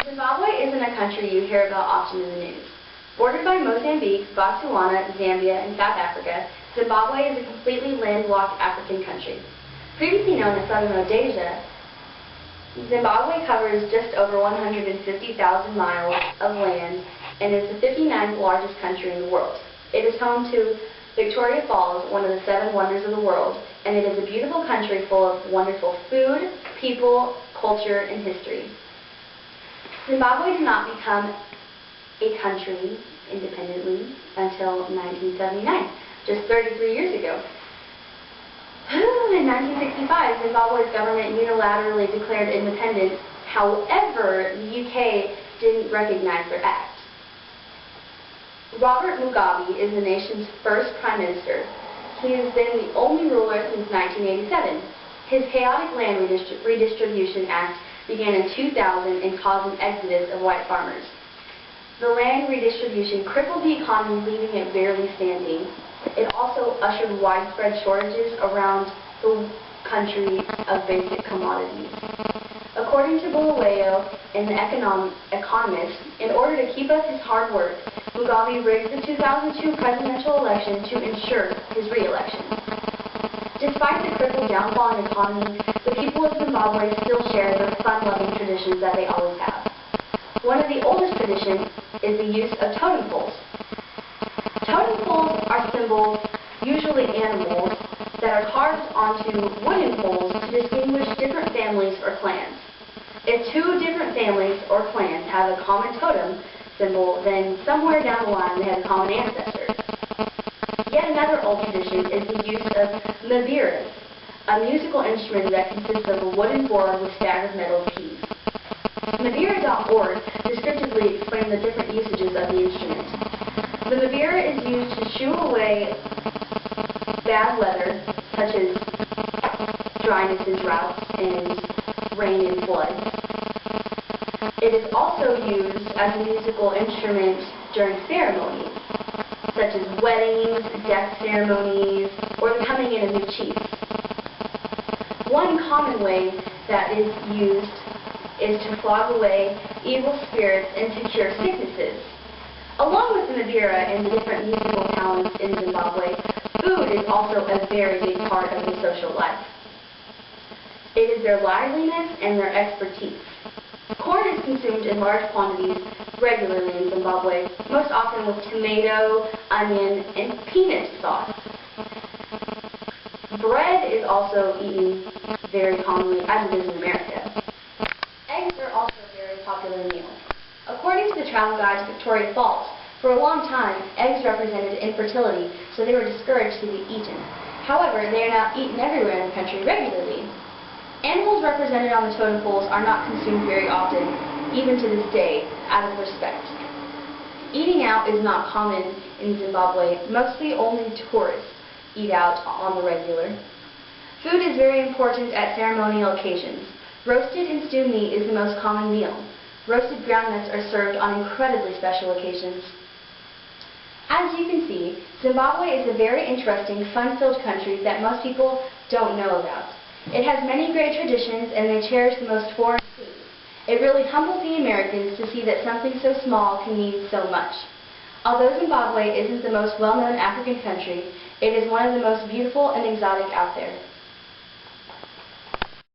Zimbabwe isn't a country you hear about often in the news. Bordered by Mozambique, Botswana, Zambia, and South Africa, Zimbabwe is a completely landlocked African country. Previously known as Southern Rhodesia, Zimbabwe covers just over 150,000 miles of land and is the 59th largest country in the world. It is home to Victoria Falls, one of the 7 wonders of the world, and it is a beautiful country full of wonderful food, people, culture, and history. Zimbabwe did not become a country independently until 1979, just 33 years ago. In 1965, Zimbabwe's government unilaterally declared independence. However, the UK didn't recognize their act. Robert Mugabe is the nation's first prime minister. He has been the only ruler since 1987. His chaotic land redistribution act began in 2000 and caused an exodus of white farmers. The land redistribution crippled the economy, leaving it barely standing. It also ushered widespread shortages around the country of basic commodities. According to Bulawayo, an economist, in order to keep up his hard work, Mugabe rigged the 2002 presidential election to ensure his re-election. Despite the crippled downfall in the economy, the people of Zimbabwe still share the fun-loving traditions that they always have. One of the oldest traditions is the use of totem poles. Totem poles are symbols, usually animals, that are carved onto wooden poles to distinguish different families or clans. If 2 different families or clans have a common totem symbol, then somewhere down the line they have a common ancestor. Yet another old tradition is the use of mavira, a musical instrument that consists of a wooden board with staggered metal keys. Mavira.org descriptively explains the different usages of the instrument. The mavira is used to shoo away bad weather, such as dryness and droughts and rain and floods. It is also used as a musical instrument during ceremonies, such as weddings, death ceremonies, or the coming in of new chiefs. One common way that is used is to flog away evil spirits and to cure sicknesses. Along with the mavira and the different musical talents in Zimbabwe, food is also a very big part of the social life. It is their liveliness and their expertise. Corn is consumed in large quantities regularly in Zimbabwe, most often with tomato, onion, and peanut sauce. Bread is also eaten very commonly, as it is in America. Eggs are also a very popular meal. According to the travel guide to Victoria Falls, for a long time, eggs represented infertility, so they were discouraged to be eaten. However, they are now eaten everywhere in the country regularly. Animals represented on the totem poles are not consumed very often, even to this day, out of respect. Eating out is not common in Zimbabwe. Mostly only tourists eat out on the regular. Food is very important at ceremonial occasions. Roasted and stewed meat is the most common meal. Roasted groundnuts are served on incredibly special occasions. As you can see, Zimbabwe is a very interesting, fun-filled country that most people don't know about. It has many great traditions and they cherish the most foreign foods. It really humbles the Americans to see that something so small can mean so much. Although Zimbabwe isn't the most well-known African country, it is one of the most beautiful and exotic out there.